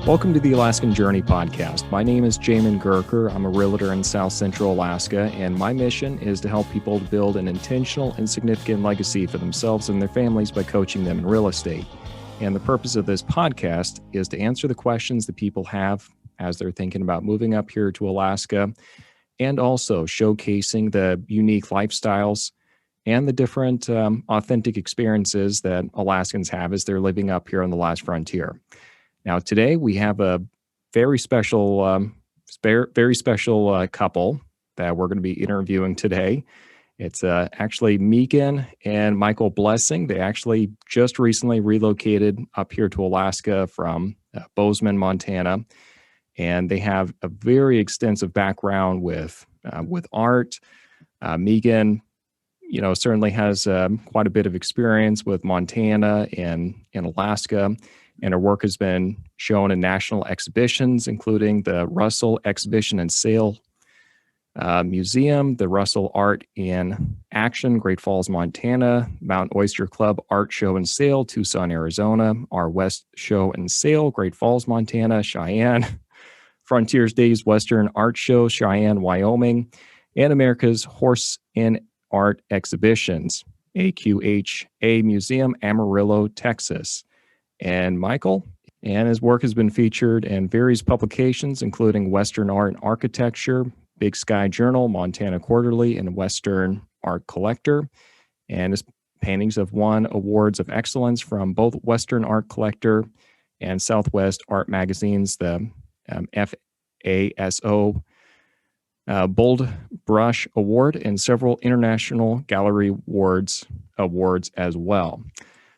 Welcome to the Alaskan Journey Podcast. My name is Jamin Goecker. I'm a realtor in South Central Alaska, and my mission is to help people to build an intentional and significant legacy for themselves and their families by coaching them in real estate. And the purpose of this podcast is to answer the questions that people have as they're thinking about moving up here to Alaska, and also showcasing the unique lifestyles and the different authentic experiences that Alaskans have as they're living up here on the last frontier. Now, today we have a very special couple that we're going to be interviewing today. It's actually Megan and Michael Blessing. They actually just recently relocated up here to Alaska from Bozeman, Montana, and they have a very extensive background with art. Megan, certainly has quite a bit of experience with Montana and in Alaska. And her work has been shown in national exhibitions, including the Russell Exhibition and Sale Museum, the Russell Art in Action, Great Falls, Montana, Mount Oyster Club Art Show and Sale, Tucson, Arizona, our West Show and Sale, Great Falls, Montana, Cheyenne, Frontiers Days Western Art Show, Cheyenne, Wyoming, and America's Horse and Art Exhibitions, AQHA Museum, Amarillo, Texas. And Michael, and his work has been featured in various publications, including Western Art and Architecture, Big Sky Journal, Montana Quarterly, and Western Art Collector. And his paintings have won awards of excellence from both Western Art Collector and Southwest Art Magazines, the FASO Bold Brush Award, and several International Gallery Awards as well.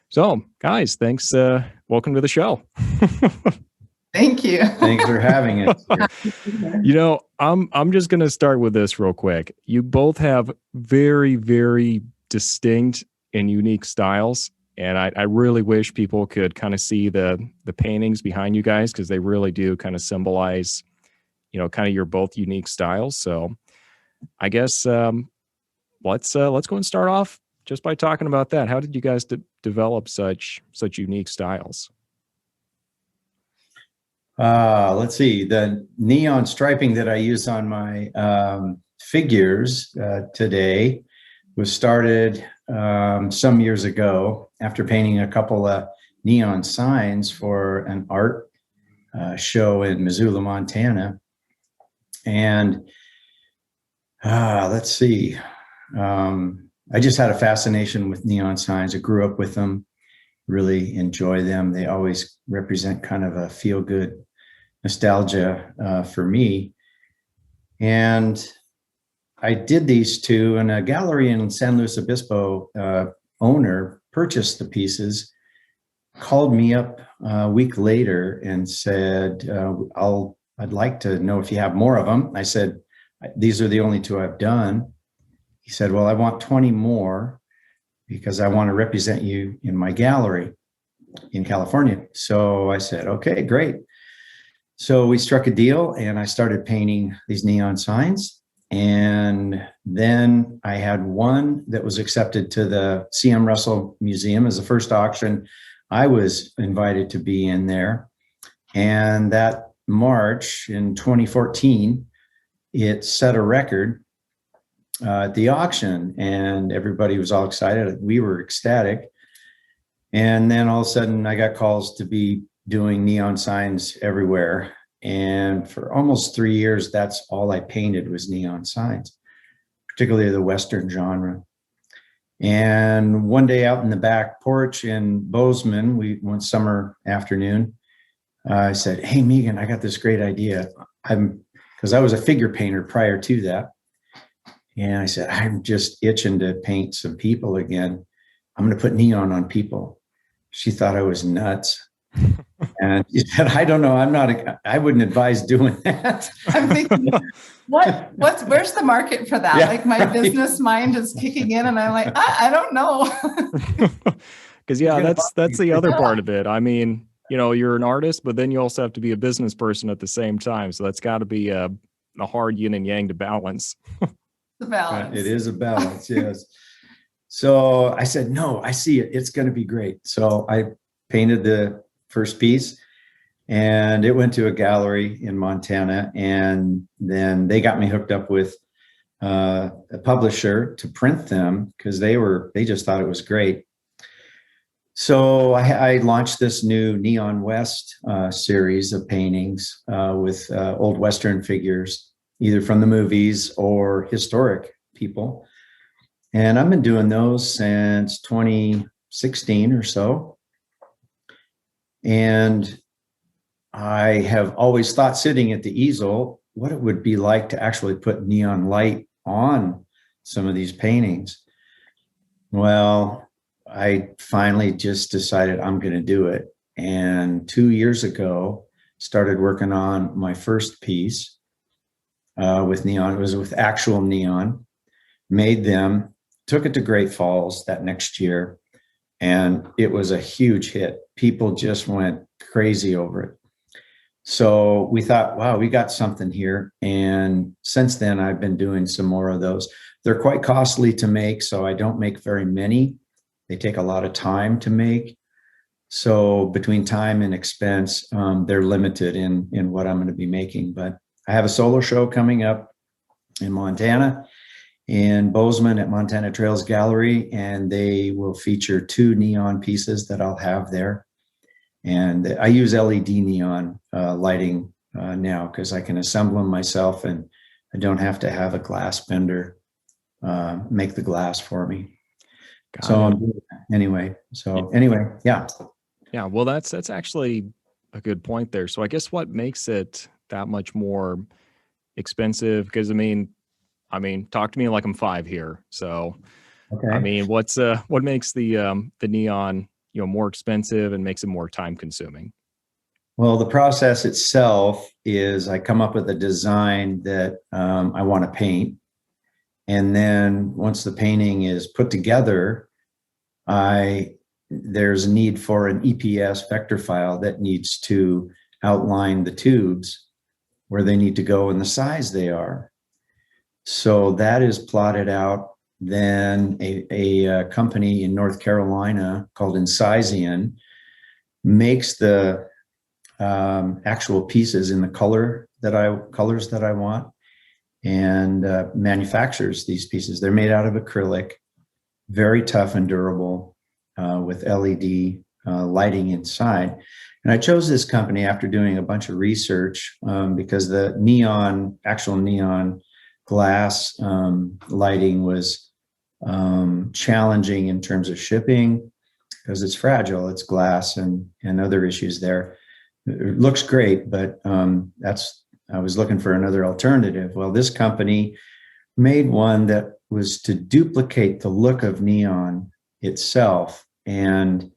So, guys, thanks. Welcome to the show. Thank you. Thanks for having us. I'm just going to start with this real quick. You both have very, very distinct and unique styles, and I really wish people could kind of see the paintings behind you guys, because they really do kind of symbolize, kind of your both unique styles. So, I guess let's go and start off just by talking about that. How did you guys develop such unique styles? Let's see. The neon striping that I use on my figures today was started some years ago after painting a couple of neon signs for an art show in Missoula, Montana. And let's see. I just had a fascination with neon signs. I grew up with them, really enjoy them. They always represent kind of a feel-good nostalgia for me. And I did these two, and a gallery in San Luis Obispo owner purchased the pieces, called me up a week later and said, I'd like to know if you have more of them. I said, these are the only two I've done. He said, well, I want 20 more because I want to represent you in my gallery in California. So I said, okay, great. So we struck a deal and I started painting these neon signs. And then I had one that was accepted to the C.M. Russell Museum as the first auction. I was invited to be in there. And that March in 2014, it set a record at the auction, and everybody was all excited. We were ecstatic. And then all of a sudden I got calls to be doing neon signs everywhere. And for almost 3 years, that's all I painted was neon signs, particularly the Western genre. And one day out in the back porch in Bozeman, one summer afternoon, I said, hey, Megan, I got this great idea. Because I was a figure painter prior to that. And I said, I'm just itching to paint some people again. I'm going to put neon on people. She thought I was nuts. And she said, I don't know. I wouldn't advise doing that. I'm thinking, where's the market for that? Yeah, like my business mind is kicking in and I'm like, I don't know. Because that's the other part of it. I mean, you're an artist, but then you also have to be a business person at the same time. So that's got to be a hard yin and yang to balance. The balance. It is a balance, yes. So I said, no, I see it. It's going to be great. So I painted the first piece. And it went to a gallery in Montana, and then they got me hooked up with a publisher to print them because they just thought it was great. So I launched this new Neon West series of paintings with old Western figures, either from the movies or historic people. And I've been doing those since 2016 or so. And I have always thought, sitting at the easel, what it would be like to actually put neon light on some of these paintings. Well, I finally just decided I'm going to do it. And 2 years ago, started working on my first piece with neon. It was with actual neon, made them, took it to Great Falls that next year, and it was a huge hit. People just went crazy over it. So we thought, wow, we got something here. And since then, I've been doing some more of those. They're quite costly to make, so I don't make very many. They take a lot of time to make. So between time and expense, they're limited in what I'm going to be making. But I have a solo show coming up in Montana, in Bozeman at Montana Trails Gallery, and they will feature 2 neon pieces that I'll have there. And I use LED neon lighting now because I can assemble them myself, and I don't have to have a glass bender make the glass for me. Anyway, yeah. Yeah, well, that's actually a good point there. So I guess what makes it that much more expensive? Because I mean, talk to me like I'm 5 here. So, Okay. I mean, what makes the neon, more expensive and makes it more time consuming? Well, the process itself is I come up with a design that I want to paint. And then once the painting is put together, there's a need for an EPS vector file that needs to outline the tubes where they need to go and the size they are. So that is plotted out. Then a company in North Carolina called Incisian makes the actual pieces in the colors that I want, and manufactures these pieces. They're made out of acrylic, very tough and durable, with LED lighting inside. And I chose this company after doing a bunch of research because the actual neon glass lighting was challenging in terms of shipping because it's fragile, it's glass, and other issues there. It looks great, but I was looking for another alternative. Well, this company made one that was to duplicate the look of neon itself. And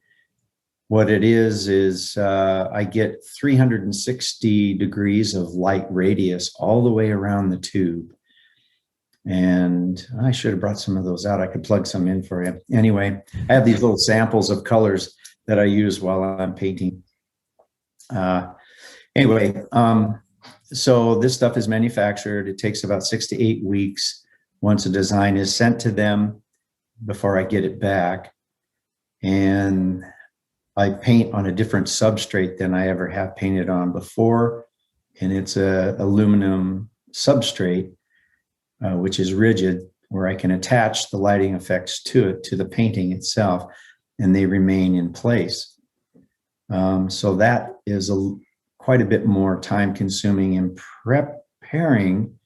what it is I get 360 degrees of light radius all the way around the tube. And I should have brought some of those out. I could plug some in for you. Anyway, I have these little samples of colors that I use while I'm painting. So this stuff is manufactured. It takes about 6 to 8 weeks once a design is sent to them before I get it back. And I paint on a different substrate than I ever have painted on before. And it's a aluminum substrate, which is rigid, where I can attach the lighting effects to it, to the painting itself, and they remain in place. So that is quite a bit more time consuming in preparing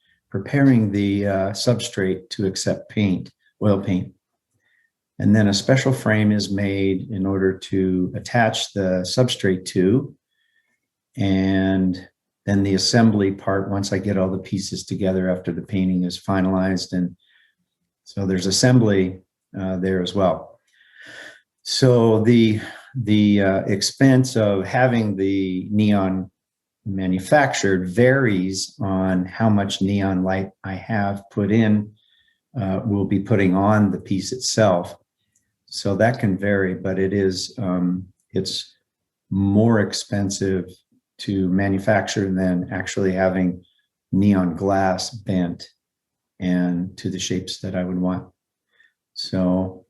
the substrate to accept paint, oil paint. And then a special frame is made in order to attach the substrate to. And then the assembly part, once I get all the pieces together after the painting is finalized. And so there's assembly there as well. So the expense of having the neon manufactured varies on how much neon light I have put in, will be putting on the piece itself. So that can vary, but it's more expensive to manufacture than actually having neon glass bent and to the shapes that I would want. So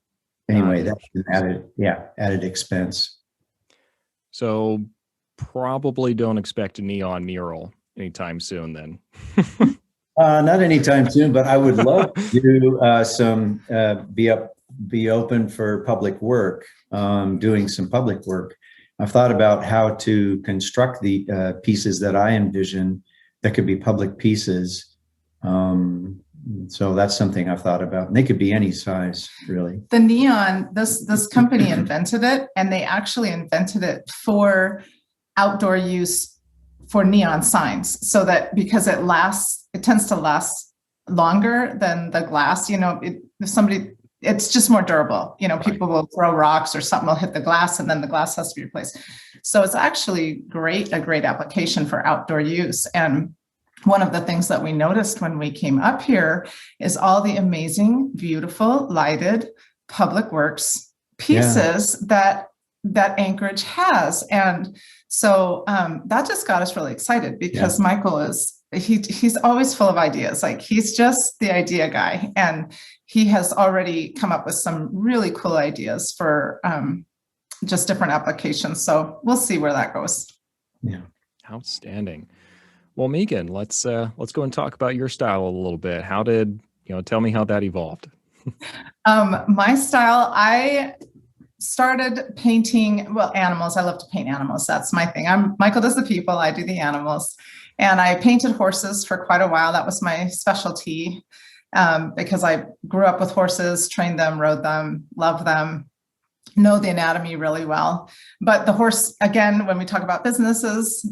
anyway, that's an added expense. So probably don't expect a neon mural anytime soon then. Not anytime soon, but I would love to do be open for public work, doing some public work. I've thought about how to construct the pieces that I envision that could be public pieces. So that's something I've thought about. And they could be any size, really. The neon, this company invented it, and they actually invented it for outdoor use for neon signs, so that because it tends to last longer than the glass. It's just more durable. People will throw rocks or something will hit the glass, and then the glass has to be replaced. So it's actually a great application for outdoor use. And one of the things that we noticed when we came up here is all the amazing, beautiful, lighted public works pieces that Anchorage has. And so that just got us really excited, because Michael he's always full of ideas. Like, he's just the idea guy. And he has already come up with some really cool ideas for just different applications. So we'll see where that goes. Yeah. Outstanding. Well, Megan, let's go and talk about your style a little bit. Tell me how that evolved. My style, I started painting, animals. I love to paint animals. That's my thing. Michael does the people, I do the animals. And I painted horses for quite a while. That was my specialty, because I grew up with horses, trained them, rode them, loved them, know the anatomy really well. But the horse, again, when we talk about businesses,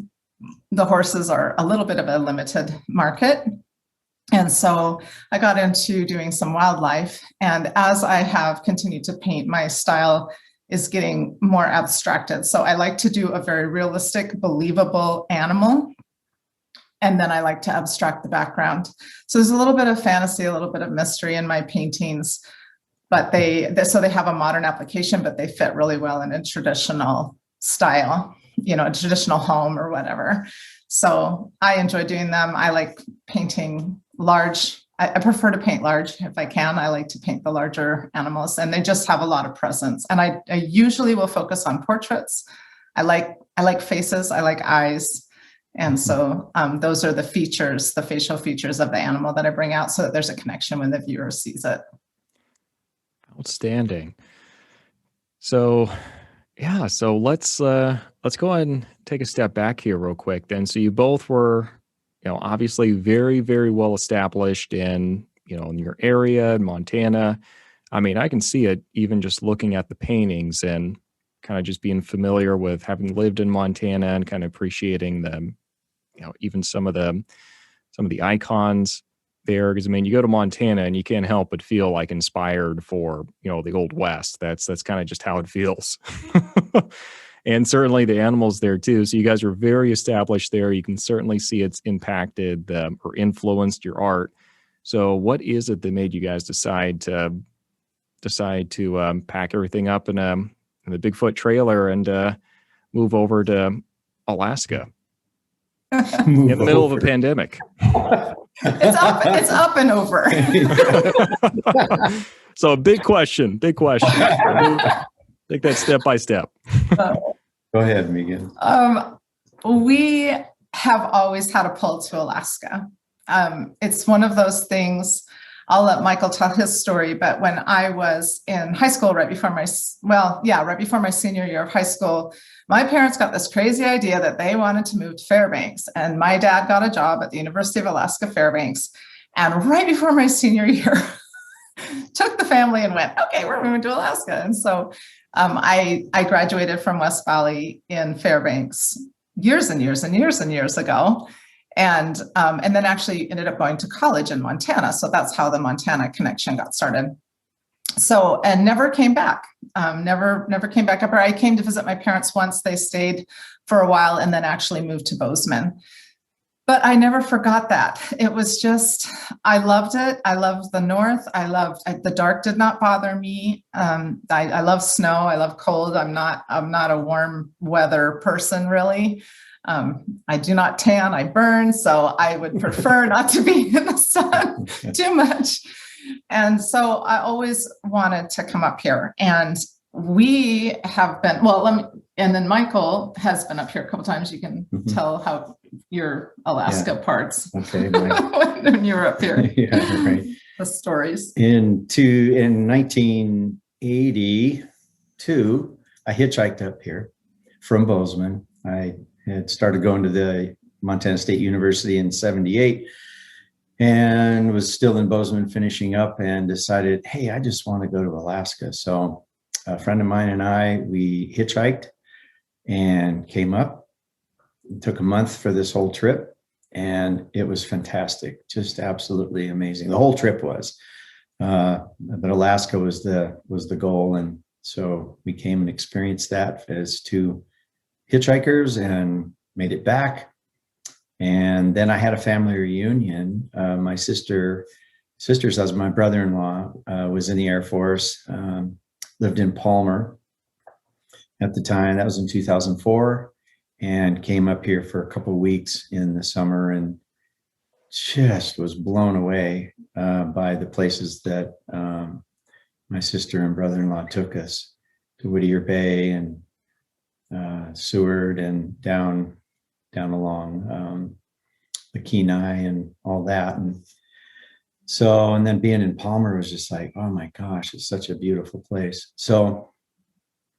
the horses are a little bit of a limited market. And so I got into doing some wildlife. And as I have continued to paint, my style is getting more abstracted. So I like to do a very realistic, believable animal. And then I like to abstract the background. So there's a little bit of fantasy, a little bit of mystery in my paintings, but they have a modern application, but they fit really well in a traditional style, a traditional home or whatever. So I enjoy doing them. I like painting large. I prefer to paint large if I can. I like to paint the larger animals, and they just have a lot of presence. And I usually will focus on portraits. I like faces. I like eyes. And so those are the features, the facial features of the animal that I bring out, so that there's a connection when the viewer sees it. Outstanding. So let's go ahead and take a step back here real quick then. So you both were, obviously very, very well established in your area in Montana. I mean, I can see it even just looking at the paintings and kind of just being familiar with having lived in Montana and kind of appreciating them, even some of the icons there. Because I mean, you go to Montana and you can't help but feel like inspired for, the Old West. That's kind of just how it feels. And certainly the animals there too. So you guys are very established there. You can certainly see it's impacted or influenced your art. So what is it that made you guys decide to pack everything up in the Bigfoot trailer and move over to Alaska in the middle of a pandemic? It's up and over. So a big question. Take that step by step. Go ahead, Megan. We have always had a pull to Alaska. It's one of those things. I'll let Michael tell his story, but when I was in high school, right before my senior year of high school, my parents got this crazy idea that they wanted to move to Fairbanks, and my dad got a job at the University of Alaska Fairbanks. And right before my senior year, took the family and went, okay, we're moving to Alaska. And so I graduated from West Valley in Fairbanks years and years and years and years ago. And then actually ended up going to college in Montana. So that's how the Montana connection got started. So, and never came back, never came back up. I came to visit my parents once. They stayed for a while and then actually moved to Bozeman. But I never forgot that. It was just, I loved it. I loved the North. The dark did not bother me. I love snow. I love cold. I'm not a warm weather person, really. I do not tan, I burn. So I would prefer not to be in the sun too much. And so I always wanted to come up here. And we have been, and then Michael has been up here a couple times. You can tell how your Alaska parts Okay. when you were up here. Yeah, right. The stories. In 1982, I hitchhiked up here from Bozeman. I had started going to the Montana State University in 78 and was still in Bozeman finishing up, and decided, hey, I just want to go to Alaska. So a friend of mine and we hitchhiked and came up. It took a month for this whole trip, and it was fantastic, just absolutely amazing. The whole trip was, but Alaska was the goal. And so we came and experienced that as two hitchhikers and made it back. And then I had a family reunion. My sister's husband, my brother-in-law, was in the Air Force, lived in Palmer at the time. That was in 2004, and came up here for a couple of weeks in the summer, and just was blown away by the places that my sister and brother-in-law took us to Whittier Bay and Seward and down along the Kenai and all that. And so, and then being in Palmer was just like, oh my gosh, it's such a beautiful place. So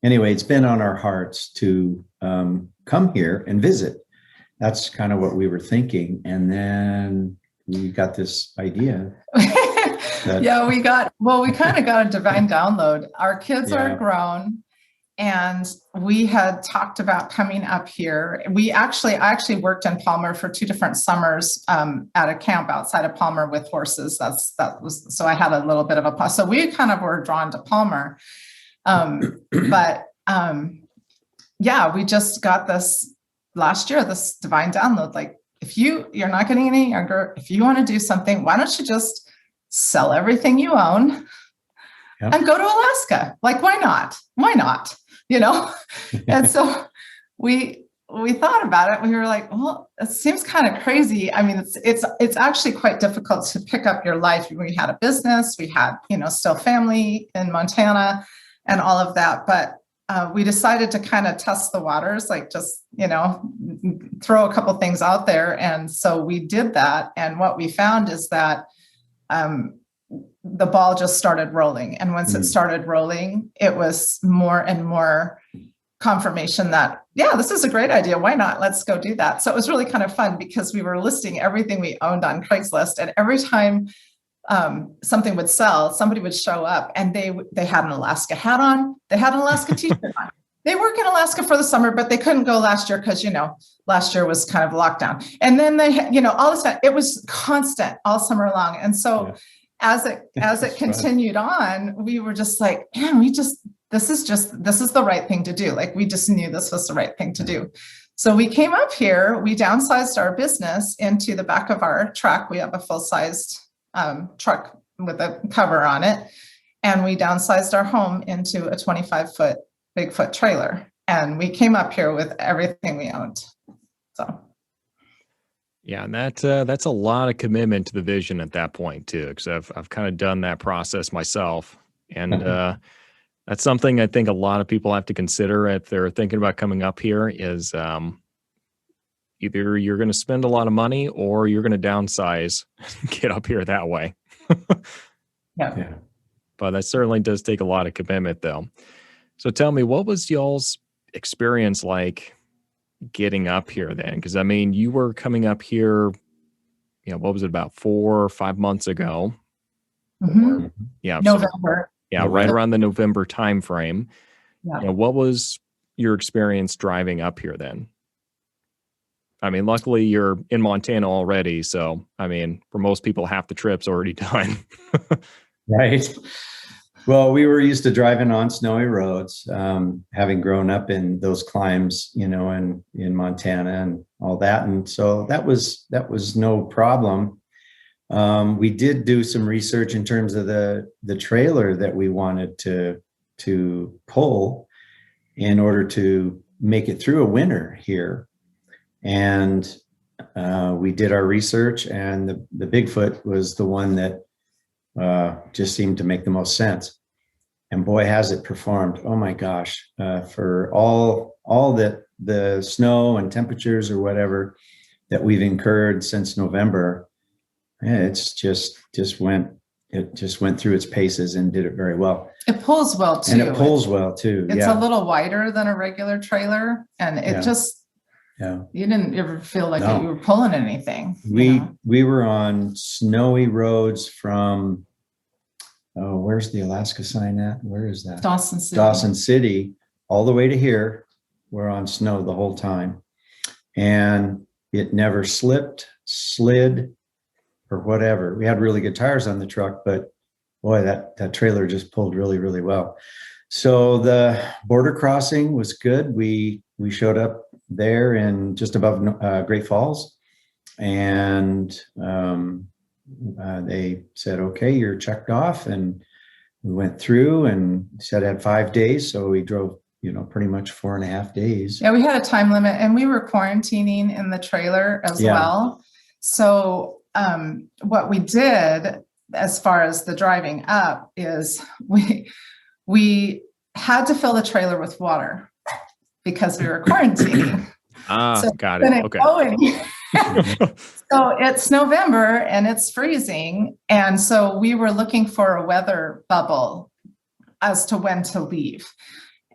anyway, it's been on our hearts to come here and visit. That's kind of what we were thinking. And then we got this idea. Yeah, we kind of got a divine download. Our kids are grown, and we had talked about coming up here. I actually worked in Palmer for 2 different summers at a camp outside of Palmer with horses. So I had a little bit of so we kind of were drawn to Palmer. We just got this last year, this divine download. Like, if you're not getting any younger, if you want to do something, why don't you just sell everything you own and go to Alaska? Like, why not? And so we thought about it. We were like, well, it seems kind of crazy. I mean, it's actually quite difficult to pick up your life. We had a business, we had, still family in Montana and all of that. But we decided to kind of test the waters, like just, throw a couple things out there. And so we did that. And what we found is that the ball just started rolling. And once it started rolling, it was more and more confirmation that, this is a great idea. Why not? Let's go do that. So it was really kind of fun because we were listing everything we owned on Craigslist. And every time something would sell, somebody would show up, and they had an Alaska hat on. They had an Alaska t-shirt on. They work in Alaska for the summer, but they couldn't go last year because, last year was kind of lockdown. And then they, all this time, it was constant all summer long. And so as it continued on, we were just like, man, this is the right thing to do. Like, we just knew this was the right thing to do. So we came up here, we downsized our business into the back of our truck. We have a full-sized truck with a cover on it. And we downsized our home into a 25-foot Bigfoot trailer. And we came up here with everything we owned. So. Yeah, and that's a lot of commitment to the vision at that point too, because I've kind of done that process myself, and that's something I think a lot of people have to consider if they're thinking about coming up here. Is either you're going to spend a lot of money or you're going to downsize, get up here that way. Yeah. But that certainly does take a lot of commitment, though. So tell me, what was y'all's experience like getting up here then? Because I mean, you were coming up here, what was it, about 4 or 5 months ago? Mm-hmm. Yeah, November. Right around the November time frame. Yeah. What was your experience driving up here then? I mean, luckily you're in Montana already, so I mean, for most people, half the trip's already done. Right. Well, we were used to driving on snowy roads, having grown up in those climes, in Montana and all that. And so that was no problem. We did do some research in terms of the trailer that we wanted to pull in order to make it through a winter here. And we did our research, and the Bigfoot was the one that just seemed to make the most sense. And boy, has it performed. Oh my gosh. For all all the snow and temperatures or whatever that we've incurred since November, it's just went through its paces and did it very well. It pulls well too. And it pulls well too. It's a little wider than a regular trailer, and it just, you didn't ever feel like you were pulling anything. We were on snowy roads from, where's the Alaska sign at? Where is that? Dawson City, all the way to here. We're on snow the whole time, and it never slipped, slid, or whatever. We had really good tires on the truck, but boy, that trailer just pulled really, really well. So the border crossing was good. We showed up there in just above Great Falls, and they said, okay, you're checked off. And we went through and said I had 5 days. So we drove, pretty much 4.5 days. Yeah, we had a time limit, and we were quarantining in the trailer as well. So what we did as far as the driving up is we had to fill the trailer with water because we were quarantining. So got it. Okay. So it's November and it's freezing. And so we were looking for a weather bubble as to when to leave.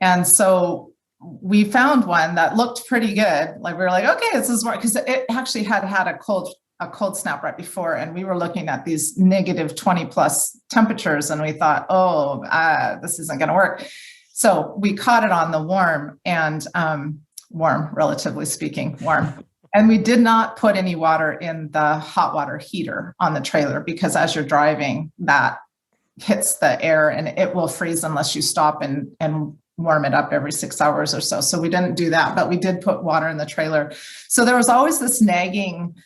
And so we found one that looked pretty good. Like we were like, okay, this is more, because it actually had a cold snap right before. And we were looking at these negative 20 plus temperatures. And we thought, this isn't going to work. So we caught it on the warm, relatively speaking, warm. And we did not put any water in the hot water heater on the trailer, because as you're driving, that hits the air and it will freeze unless you stop and warm it up every 6 hours or so. So we didn't do that, but we did put water in the trailer. So there was always this nagging,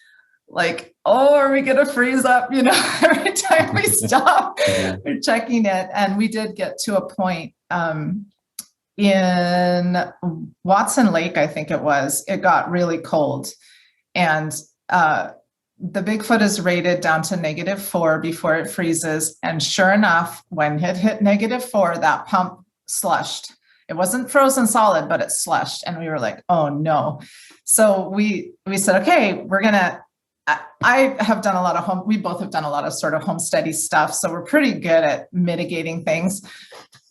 like, are we going to freeze up? Every time we stop, we're checking it. And we did get to a point in Watson Lake, I think it got really cold. And the Bigfoot is rated down to -4 before it freezes. And sure enough, when it hit -4, that pump slushed. It wasn't frozen solid, but it slushed. And we were like, oh no. So we said, okay, I have done a lot of we both have done a lot of sort of homesteady stuff. So we're pretty good at mitigating things.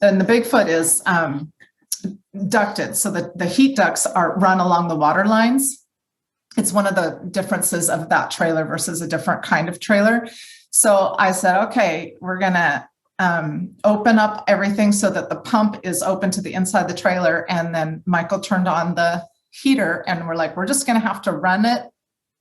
And the Bigfoot is ducted. So the heat ducts are run along the water lines. It's one of the differences of that trailer versus a different kind of trailer. So I said, okay, we're going to open up everything so that the pump is open to the inside the trailer. And then Michael turned on the heater, and we're like, we're just going to have to run it.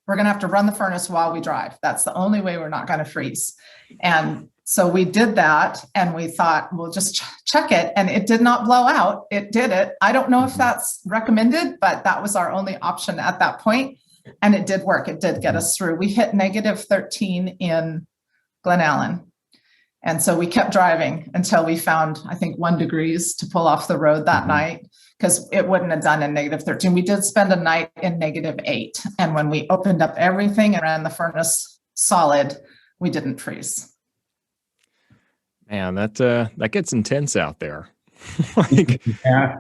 We're going to have to run the furnace while we drive. That's the only way we're not going to freeze. And so we did that, and we thought, we'll just check it. And it did not blow out. It did it. I don't know if that's recommended, but that was our only option at that point. And it did work. It did get us through. We hit -13 in Glen Allen. And so we kept driving until we found, I think, 1 degree to pull off the road that night, because it wouldn't have done in -13. We did spend a night in -8. And when we opened up everything and ran the furnace solid, we didn't freeze. Man, that gets intense out there.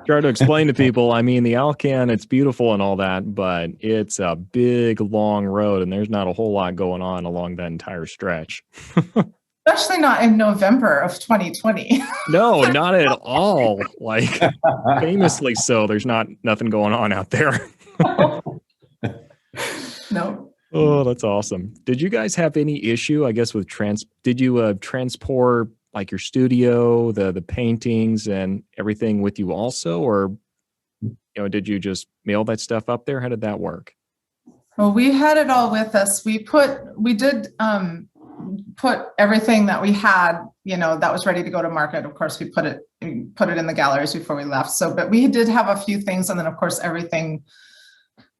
Try to explain to people, I mean, the Alcan, it's beautiful and all that, but it's a big, long road, and there's not a whole lot going on along that entire stretch. Especially not in November of 2020. No, not at all. Like, famously so. There's nothing going on out there. No. Oh, that's awesome. Did you guys have any issue, I guess, with did you transport like your studio, the paintings and everything with you also? Or, did you just mail that stuff up there? How did that work? Well, we had it all with us. We did put everything that we had, that was ready to go to market. Of course, we put it in the galleries before we left. So, but we did have a few things. And then of course, everything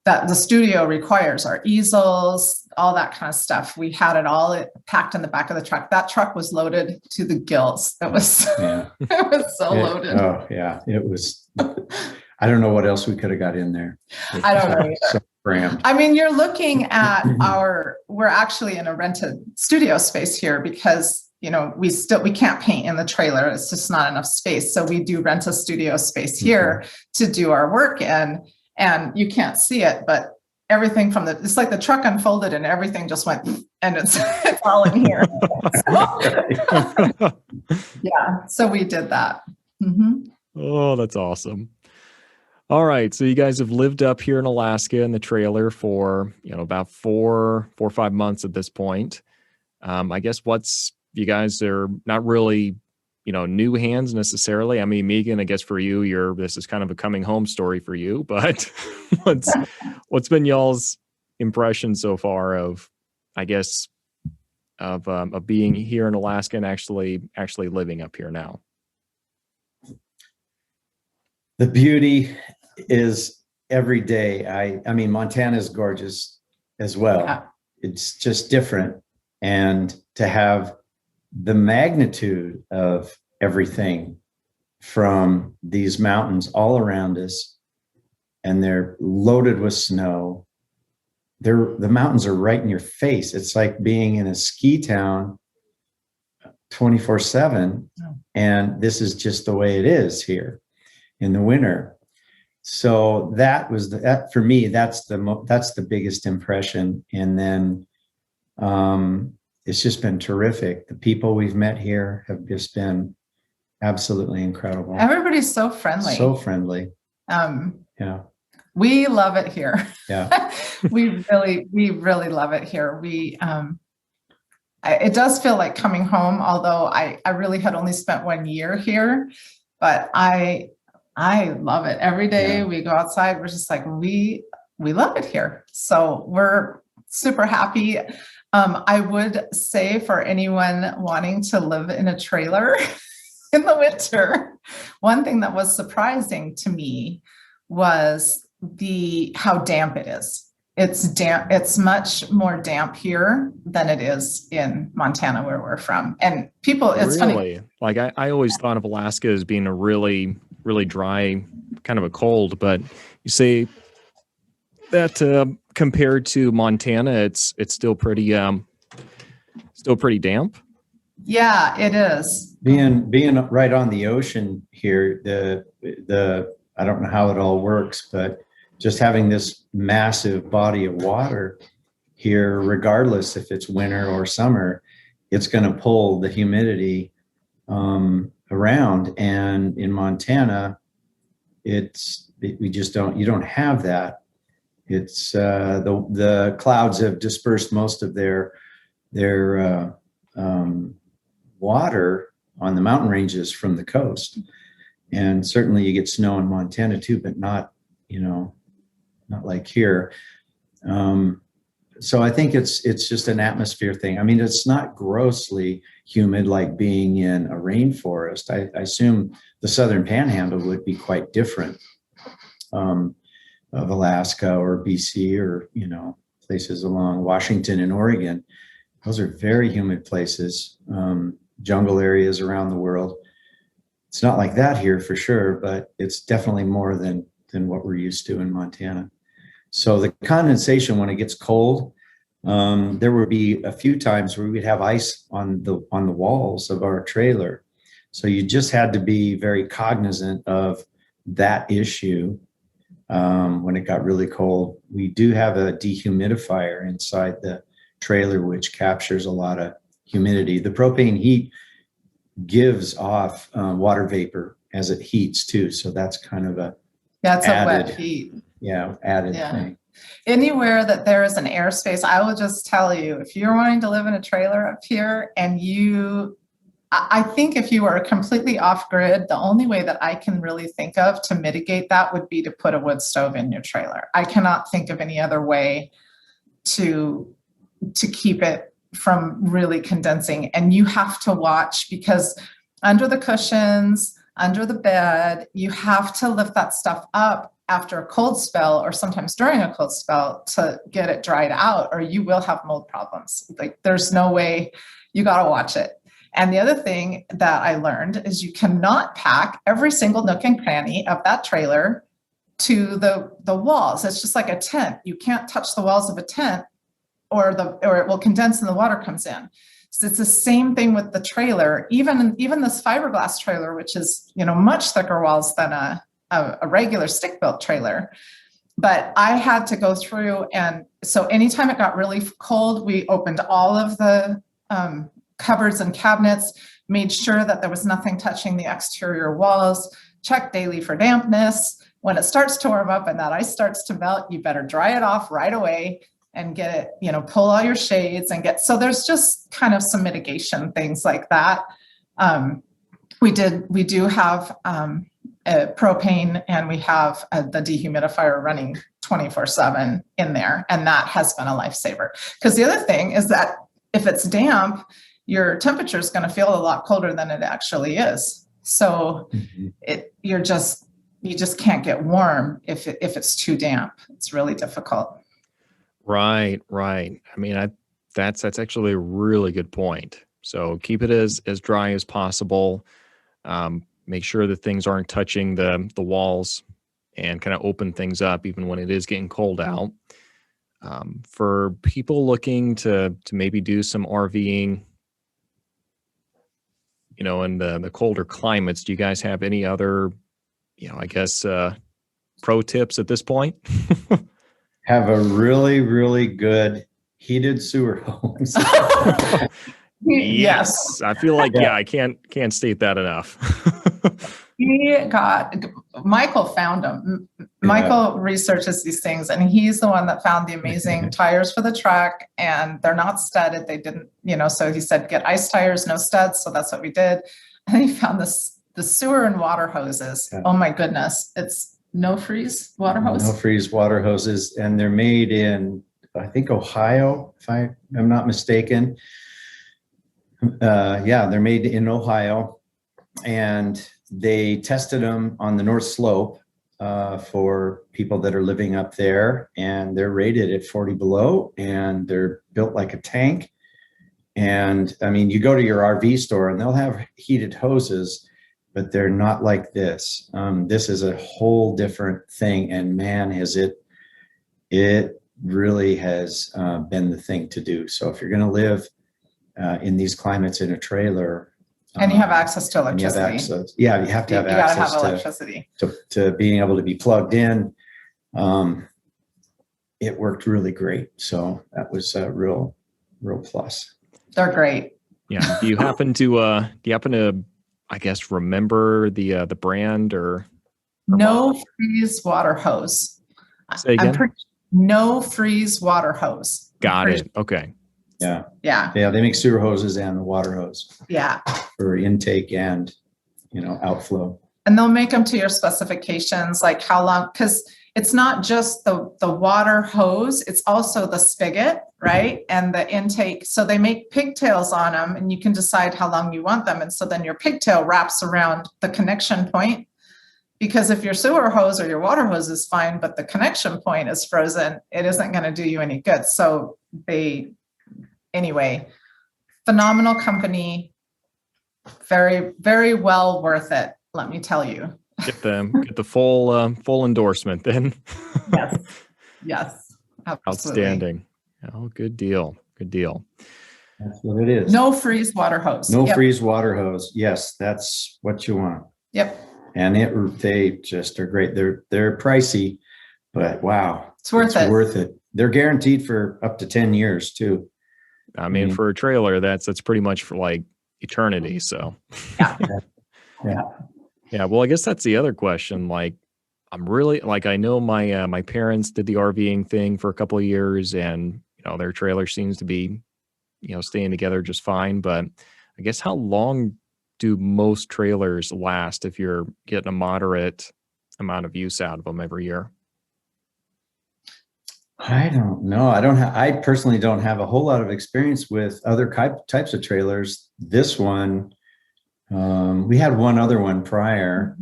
that the studio requires, our easels, all that kind of stuff. We had it all packed in the back of the truck. That truck was loaded to the gills. It was, it was so loaded. Oh yeah. It was, I don't know what else we could have got in there. I don't know either. So crammed. I mean, you're looking at we're actually in a rented studio space here, because we can't paint in the trailer. It's just not enough space. So we do rent a studio space here to do our work in, and you can't see it, but everything it's like the truck unfolded and everything just went, and it's all in here. Yeah. So we did that. Mm-hmm. Oh, that's awesome. All right. So you guys have lived up here in Alaska in the trailer for, about 4 or 5 months at this point. I guess you guys are not really, new hands necessarily. I mean, Megan, I guess for you, this is kind of a coming home story for you, but what's been y'all's impression so far of, I guess, of being here in Alaska and actually living up here now? The beauty is every day. I mean, Montana is gorgeous as well. Yeah. It's just different. And to have the magnitude of everything from these mountains all around us, and they're loaded with snow. The mountains are right in your face. It's like being in a ski town 24/7. And this is just the way it is here in the winter. So that for me, that's the biggest impression. And then it's just been terrific. The people we've met here have just been absolutely incredible. Everybody's so friendly. So friendly. Yeah. We love it here. Yeah. we really love it here. It does feel like coming home, although I really had only spent 1 year here, but I love it. Every day we go outside, we're just like, we love it here. So we're super happy. I would say for anyone wanting to live in a trailer in the winter, one thing that was surprising to me was how damp it is. It's damp. It's much more damp here than it is in Montana, where we're from. And it's really funny. Like I always thought of Alaska as being a really, really dry, kind of a cold, but you say that compared to Montana, it's still pretty damp. Yeah, it is. Being right on the ocean here, I don't know how it all works, but just having this massive body of water here, regardless if it's winter or summer, it's going to pull the humidity around. And in Montana, you don't have that. It's the clouds have dispersed most of their water on the mountain ranges from the coast. And certainly you get snow in Montana too, but not like here. So I think it's just an atmosphere thing. I mean, it's not grossly humid like being in a rainforest. I assume the Southern Panhandle would be quite different of Alaska or BC or, places along Washington and Oregon. Those are very humid places, jungle areas around the world. It's not like that here for sure, but it's definitely more than what we're used to in Montana. So the condensation, when it gets cold, there would be a few times where we'd have ice on the walls of our trailer. So you just had to be very cognizant of that issue when it got really cold. We do have a dehumidifier inside the trailer, which captures a lot of humidity. The propane heat gives off water vapor as it heats too. So that's kind of a wet heat. Yeah, added thing. Anywhere that there is an airspace, I will just tell you, if you're wanting to live in a trailer up here and I think if you are completely off grid, the only way that I can really think of to mitigate that would be to put a wood stove in your trailer. I cannot think of any other way to keep it from really condensing. And you have to watch, because under the cushions, under the bed, you have to lift that stuff up after a cold spell or sometimes during a cold spell to get it dried out, or you will have mold problems. Like, there's no way. You got to watch it. And the other thing that I learned is you cannot pack every single nook and cranny of that trailer to the walls. It's just like a tent. You can't touch the walls of a tent or it will condense and the water comes in. So it's the same thing with the trailer, even this fiberglass trailer, which is, much thicker walls than a regular stick-built trailer. But I had to go through, and so anytime it got really cold, we opened all of the cupboards and cabinets, made sure that there was nothing touching the exterior walls, checked daily for dampness. When it starts to warm up and that ice starts to melt, you better dry it off right away and get it, pull all your shades and so there's just kind of some mitigation things like that. We do have a propane, and we have the dehumidifier running 24/7 in there. And that has been a lifesaver. Because the other thing is that if it's damp, your temperature is going to feel a lot colder than it actually is. So you just can't get warm if it's too damp. It's really difficult. Right. I mean, that's actually a really good point. So keep it as dry as possible. Make sure that things aren't touching the walls, and kind of open things up even when it is getting cold out. For people looking to maybe do some RVing, in the colder climates, do you guys have any other, I guess, pro tips at this point? Have a really, really good heated sewer hose. Yes. I feel like, I can't state that enough. Michael found them. Michael researches these things, and he's the one that found the amazing tires for the truck, and they're not studded. They didn't, so he said, get ice tires, no studs. So that's what we did. And then he found the sewer and water hoses. Yeah. Oh my goodness. It's no freeze water hose. No freeze water hoses. And they're made in, I think, Ohio, if I'm not mistaken. They're made in Ohio, and they tested them on the North Slope for people that are living up there, and they're rated at 40 below, and they're built like a tank. And I mean, you go to your RV store and they'll have heated hoses, but they're not like this. This is a whole different thing, and man, it really has been the thing to do. So if you're going to live in these climates in a trailer, and you have access to electricity. You have to have access to electricity to being able to be plugged in. It worked really great. So that was a real plus. They're great. Yeah. Do you happen to I guess remember the brand or No Freeze water hose? Say again? No Freeze water hose. Got it. Okay. Yeah. They make sewer hoses and the water hose. Yeah. For intake and, outflow. And they'll make them to your specifications, like how long, because it's not just the water hose, it's also the spigot, right? And the intake. So they make pigtails on them, and you can decide how long you want them. And so then your pigtail wraps around the connection point, because if your sewer hose or your water hose is fine, but the connection point is frozen, it isn't going to do you any good. So anyway, phenomenal company, very, very well worth it. Let me tell you. Get the full endorsement then. Yes, absolutely. Outstanding. Oh, good deal. That's what it is. No freeze water hose. Freeze water hose. Yes, that's what you want. Yep. And they just are great. They're pricey, but wow, it's worth it. They're guaranteed for up to 10 years too. I mean, for a trailer, that's pretty much for like eternity. So yeah. Well, I guess that's the other question. Like, I'm really I know my parents did the RVing thing for a couple of years, and their trailer seems to be staying together just fine. But I guess how long do most trailers last if you're getting a moderate amount of use out of them every year? I don't know. I personally don't have a whole lot of experience with other types of trailers. This one, we had one other one prior,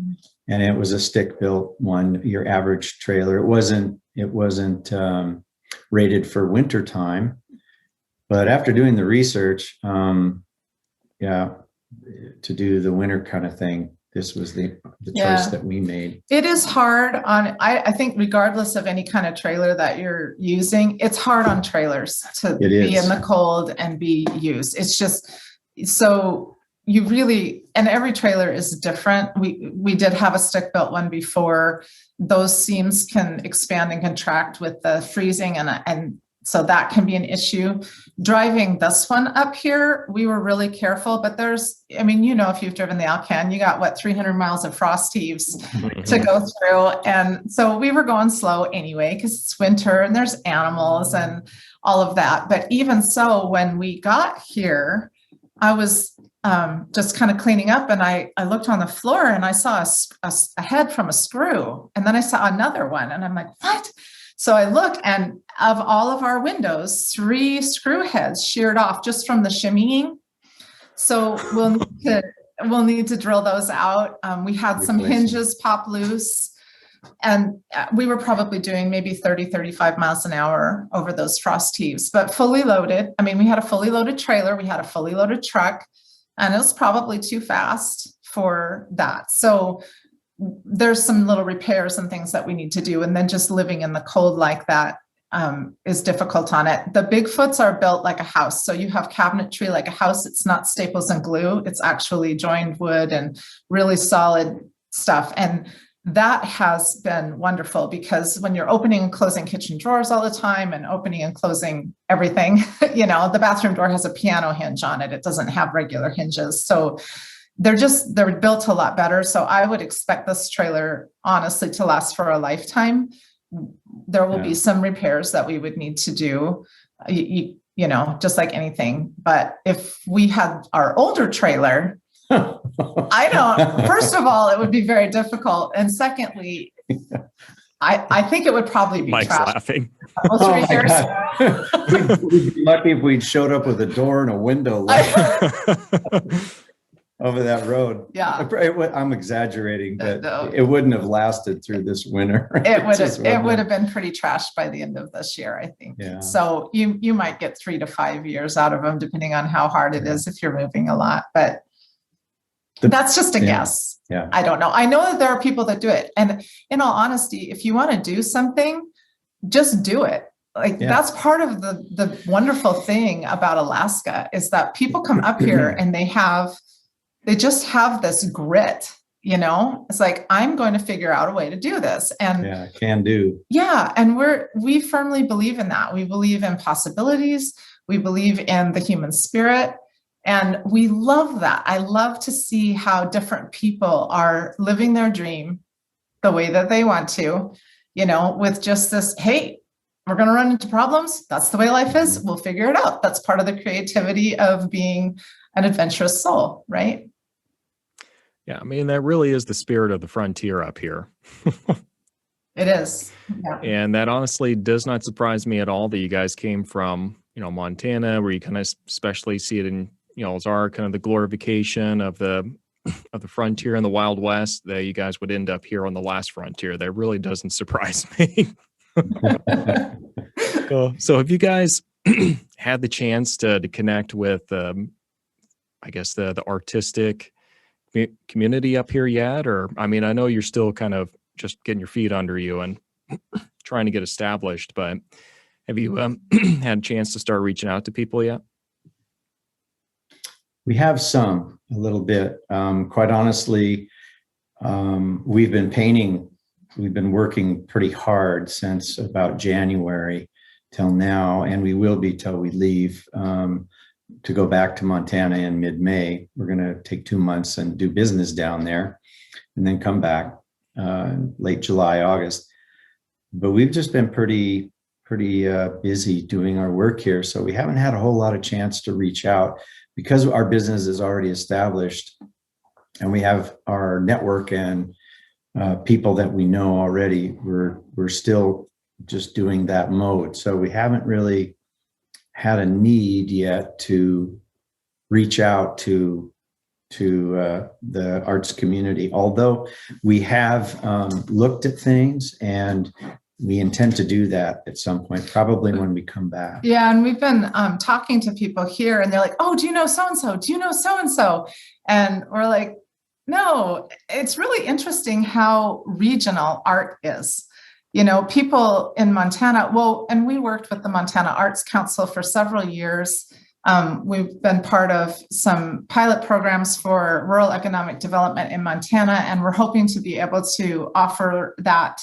and it was a stick-built one, your average trailer. It wasn't rated for winter time, but after doing the research, to do the winter kind of thing, this was the Yeah. choice that we made. It is hard on, I think regardless of any kind of trailer that you're using, it's hard on trailers to It be is. in the cold and be used. It's just, so you really, and every trailer is different. We did have a stick-built one before. Those seams can expand and contract with the freezing, and so that can be an issue. Driving this one up here, we were really careful, but there's, I mean, you know, if you've driven the Alcan, you got 300 miles of frost heaves to go through. And so we were going slow anyway, because it's winter and there's animals and all of that. But even so, when we got here, I was just kind of cleaning up, and I looked on the floor and I saw a head from a screw, and then I saw another one, and I'm like, what? So I look, and of all of our windows, 3 screw heads sheared off just from the shimmying. So we'll need to drill those out. We had some hinges pop loose, and we were probably doing maybe 30, 35 miles an hour over those frost heaves, but fully loaded. I mean, we had a fully loaded trailer, we had a fully loaded truck, and it was probably too fast for that. So there's some little repairs and things that we need to do. And then just living in the cold like that is difficult on it. The Bigfoots are built like a house. So you have cabinetry like a house. It's not staples and glue. It's actually joined wood and really solid stuff. And that has been wonderful, because when you're opening and closing kitchen drawers all the time and opening and closing everything, you know, the bathroom door has a piano hinge on it. It doesn't have regular hinges. So they're built a lot better. So I would expect this trailer, honestly, to last for a lifetime. There will be some repairs that we would need to do, you know, just like anything. But if we had our older trailer, first of all, it would be very difficult. And secondly, I think it would probably be Mike's laughing. We'd be lucky if we'd showed up with a door and a window over that road. Yeah. I'm exaggerating, but it wouldn't have lasted through this winter. It would have been pretty trashed by the end of this year, I think. Yeah. So you might get 3 to 5 years out of them, depending on how hard it is if you're moving a lot. But that's just a guess. Yeah. I don't know. I know that there are people that do it. And in all honesty, if you want to do something, just do it. That's part of the wonderful thing about Alaska, is that people come up here and they just have this grit, you know. It's like, I'm going to figure out a way to do this. And can do. Yeah. And we firmly believe in that. We believe in possibilities. We believe in the human spirit. And we love that. I love to see how different people are living their dream the way that they want to, you know, with just this, hey, we're going to run into problems. That's the way life is. We'll figure it out. That's part of the creativity of being an adventurous soul, right? Yeah, I mean, that really is the spirit of the frontier up here. It is. Yeah. And that honestly does not surprise me at all that you guys came from, you know, Montana, where you kind of especially see it in, you know, Ozark, kind of the glorification of the frontier in the Wild West, that you guys would end up here on the last frontier. That really doesn't surprise me. So have you guys had the chance to connect with, I guess, the artistic community up here yet? Or, I mean, I know you're still kind of just getting your feet under you and trying to get established, but have you had a chance to start reaching out to people yet? We have a little bit. Quite honestly, we've been working pretty hard since about January till now, and we will be till we leave to go back to Montana in mid-May. We're going to take 2 months and do business down there and then come back late July, August. But we've just been pretty busy doing our work here. So we haven't had a whole lot of chance to reach out, because our business is already established and we have our network and people that we know already. We're still just doing that mode. So we haven't really had a need yet to reach out to the arts community, although we have looked at things, and we intend to do that at some point, probably when we come back. Yeah. And we've been talking to people here, and they're like, oh, do you know so-and-so? Do you know so-and-so? And we're like, No, it's really interesting how regional art is. You know, people in Montana, well, and we worked with the Montana Arts Council for several years. We've been part of some pilot programs for rural economic development in Montana, and we're hoping to be able to offer that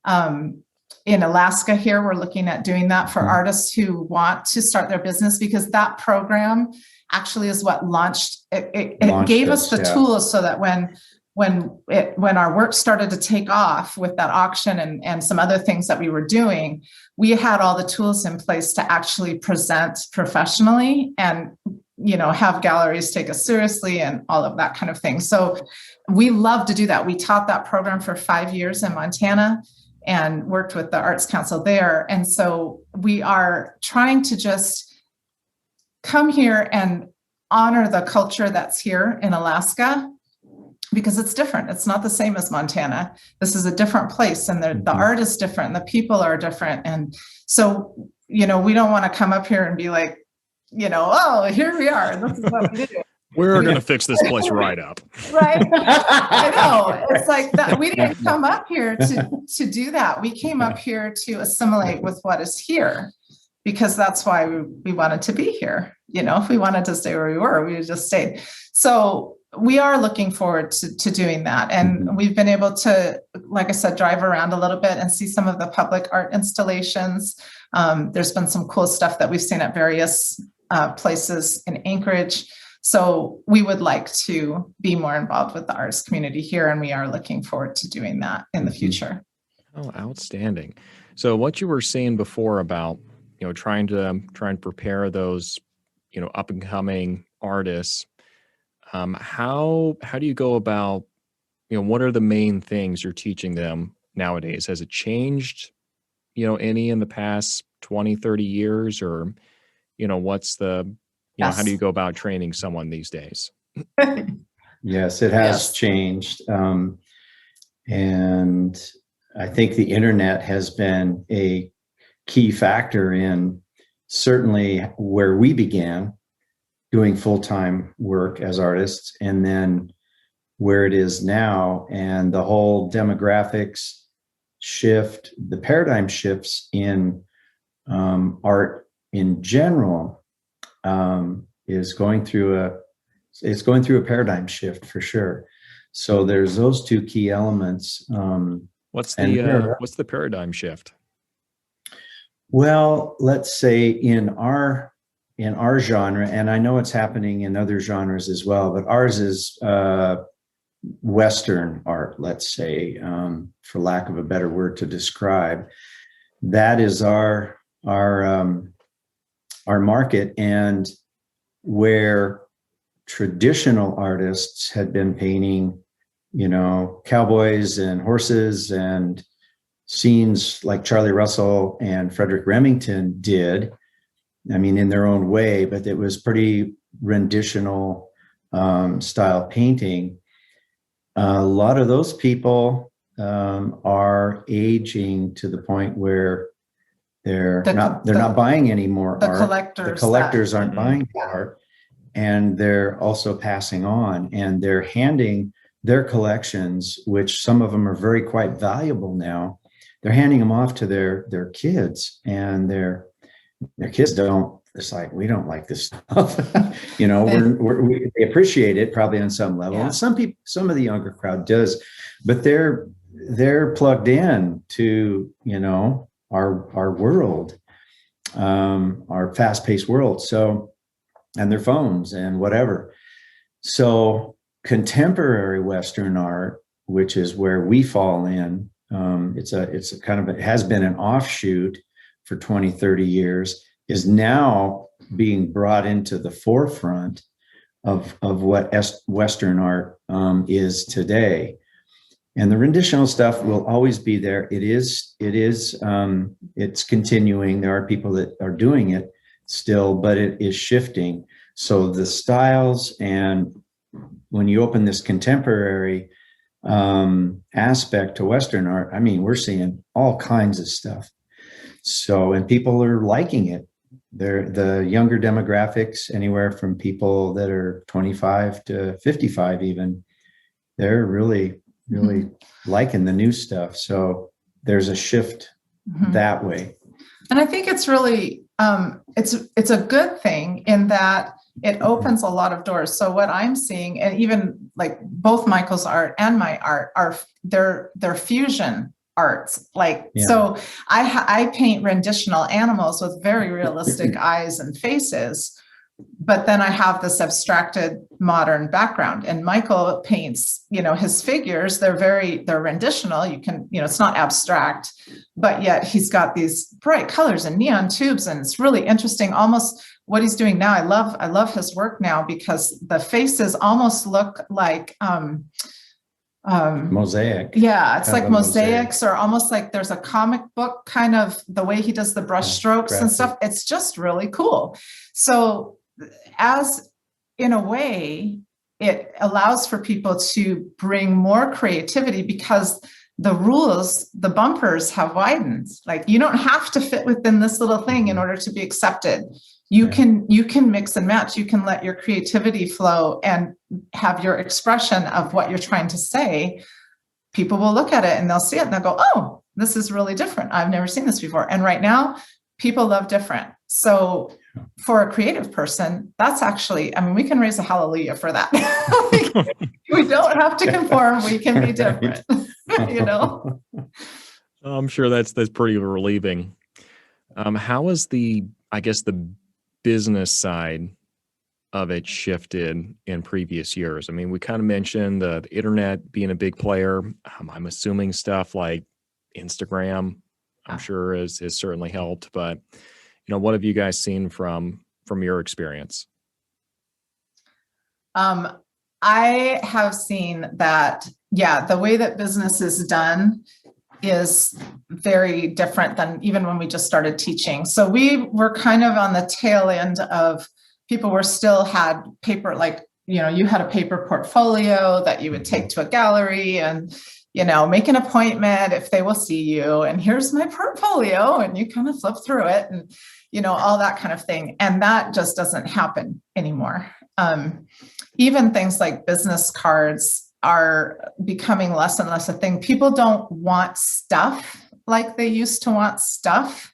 in Alaska here. We're looking at doing that for artists who want to start their business, because that program actually is what launched it gave us the tools so that when our work started to take off with that auction and some other things that we were doing, we had all the tools in place to actually present professionally and, you know, have galleries take us seriously and all of that kind of thing. So we love to do that. We taught that program for 5 years in Montana and worked with the Arts Council there. And so we are trying to just come here and honor the culture that's here in Alaska, because it's different. It's not the same as Montana. This is a different place, and the art is different, and the people are different. And so, you know, we don't want to come up here and be like, you know, oh, here we are, and this is what we do. We're going to fix this place right up. Right. I know. It's like that. We didn't come up here to do that. We came up here to assimilate with what is here, because that's why we wanted to be here. You know, if we wanted to stay where we were, we would just stayed. So we are looking forward to doing that. And we've been able to, like I said, drive around a little bit and see some of the public art installations. There's been some cool stuff that we've seen at various places in Anchorage. So we would like to be more involved with the arts community here, and we are looking forward to doing that in the future. Oh, outstanding. So what you were saying before about, you know, trying to prepare those, you know, up and coming artists, how do you go about, you know, what are the main things you're teaching them nowadays? Has it changed, you know, any in the past 20, 30 years, or, you know, what's the, you know, how do you go about training someone these days? Yes, it has changed. And I think the internet has been a key factor in certainly where we began doing full-time work as artists, and then where it is now, and the whole demographics shift, the paradigm shifts in art in general is going through a paradigm shift for sure. So there's those two key elements. What's the paradigm shift? Well, let's say in our genre, and I know it's happening in other genres as well, but ours is Western art, let's say, for lack of a better word to describe. That is our market, and where traditional artists had been painting, you know, cowboys and horses and scenes like Charlie Russell and Frederick Remington did, I mean, in their own way, but it was pretty renditional style painting. A lot of those people are aging to the point where they're not buying any more art. The collectors aren't buying art, and they're also passing on, and they're handing their collections, which some of them are very quite valuable now. They're handing them off to their kids, and their kids don't. It's like, we don't like this stuff. You know, we appreciate it probably on some level. And some of the younger crowd does, but they're plugged in to, you know, our world, our fast-paced world. So, and their phones and whatever. So contemporary Western art, which is where we fall in, it's a kind of, it has been an offshoot for 20, 30 years, is now being brought into the forefront of what Western art is today. And the renditional stuff will always be there. It's continuing. There are people that are doing it still, but it is shifting. So the styles, and when you open this contemporary aspect to Western art, I mean, we're seeing all kinds of stuff. So, and people are liking it. They're the younger demographics, anywhere from people that are 25 to 55 even, they're really, really liking the new stuff. So there's a shift that way. And I think it's really, it's a good thing in that it opens a lot of doors. So what I'm seeing, and even like both Michael's art and my art are they're fusion arts. So I paint renditional animals with very realistic eyes and faces, but then I have this abstracted modern background, and Michael paints, his figures, they're renditional. You can, it's not abstract, but yet he's got these bright colors and neon tubes. And it's really interesting. Almost what he's doing now. I love his work now because the faces almost look like, mosaic. Yeah, it's like mosaics, or almost like there's a comic book kind of the way he does the brush strokes and stuff. It's just really cool. So as in a way, it allows for people to bring more creativity because the rules, the bumpers have widened. Like you don't have to fit within this little thing in order to be accepted. You can mix and match. You can let your creativity flow and have your expression of what you're trying to say. People will look at it and they'll see it and they'll go, oh, this is really different. I've never seen this before. And right now, people love different. So for a creative person, that's actually, we can raise a hallelujah for that. We don't have to conform. We can be different, I'm sure that's pretty relieving. How is the business side of it shifted in previous years? We kind of mentioned the internet being a big player. I'm assuming stuff like Instagram, I'm sure has certainly helped, but what have you guys seen from your experience? I have seen that, the way that business is done is very different than even when we just started teaching. So we were kind of on the tail end of people had paper, you had a paper portfolio that you would take to a gallery and, make an appointment if they will see you. And here's my portfolio. And you kind of flip through it and, all that kind of thing. And that just doesn't happen anymore. Even things like business cards are becoming less and less a thing. People don't want stuff like they used to want stuff.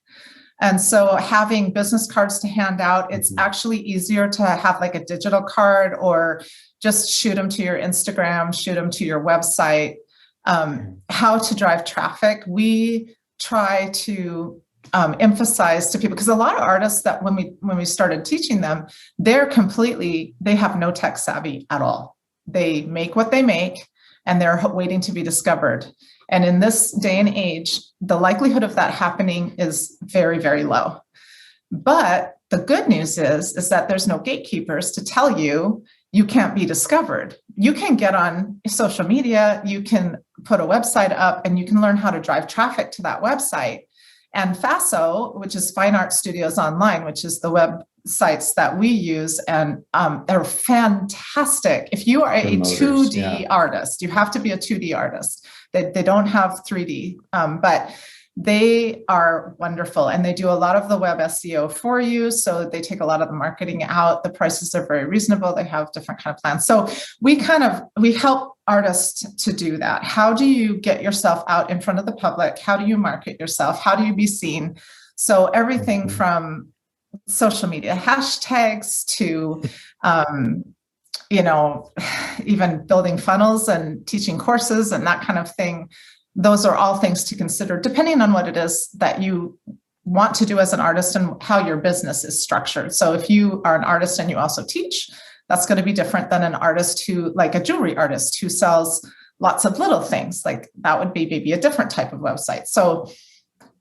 And so having business cards to hand out, it's actually easier to have like a digital card or just shoot them to your Instagram, shoot them to your website. How to drive traffic. We try to emphasize to people, because a lot of artists that when we started teaching them, they have no tech savvy at all. They make what they make and they're waiting to be discovered. And in this day and age, the likelihood of that happening is very, very low. But the good news is that there's no gatekeepers to tell you can't be discovered. You can get on social media, you can put a website up, and you can learn how to drive traffic to that website. And FASO, which is Fine Art Studios Online, which is the websites that we use, and they're fantastic. If you are a 2D artist, you have to be a 2D artist. They don't have 3D, but they are wonderful. And they do a lot of the web SEO for you. So they take a lot of the marketing out. The prices are very reasonable. They have different kind of plans. So we help artists to do that. How do you get yourself out in front of the public? How do you market yourself? How do you be seen? So everything from social media hashtags to, even building funnels and teaching courses and that kind of thing. Those are all things to consider, depending on what it is that you want to do as an artist and how your business is structured. So if you are an artist and you also teach, that's going to be different than an artist like a jewelry artist who sells lots of little things. Like that would be maybe a different type of website. So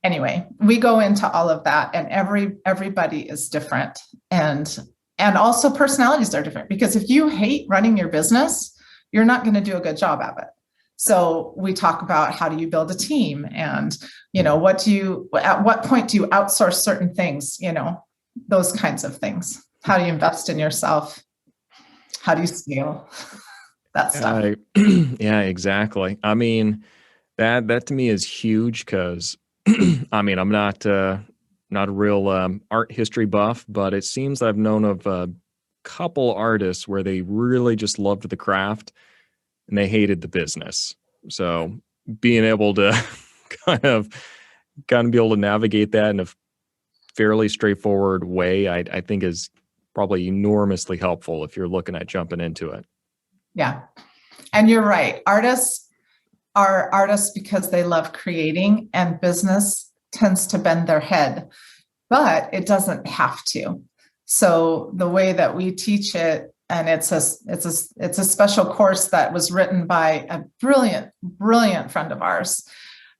anyway, we go into all of that, and everybody is different. And also personalities are different, because if you hate running your business, you're not going to do a good job at it. So we talk about how do you build a team, and, at what point do you outsource certain things, those kinds of things. How do you invest in yourself? How do you scale? That stuff. Yeah, exactly. That to me is huge, because I'm not a real art history buff, but it seems I've known of a couple artists where they really just loved the craft. and they hated the business. So being able to kind of be able to navigate that in a fairly straightforward way, I think is probably enormously helpful if you're looking at jumping into it. Yeah. And you're right. Artists are artists because they love creating, and business tends to bend their head, but it doesn't have to. So the way that we teach it, and it's a special course that was written by a brilliant friend of ours.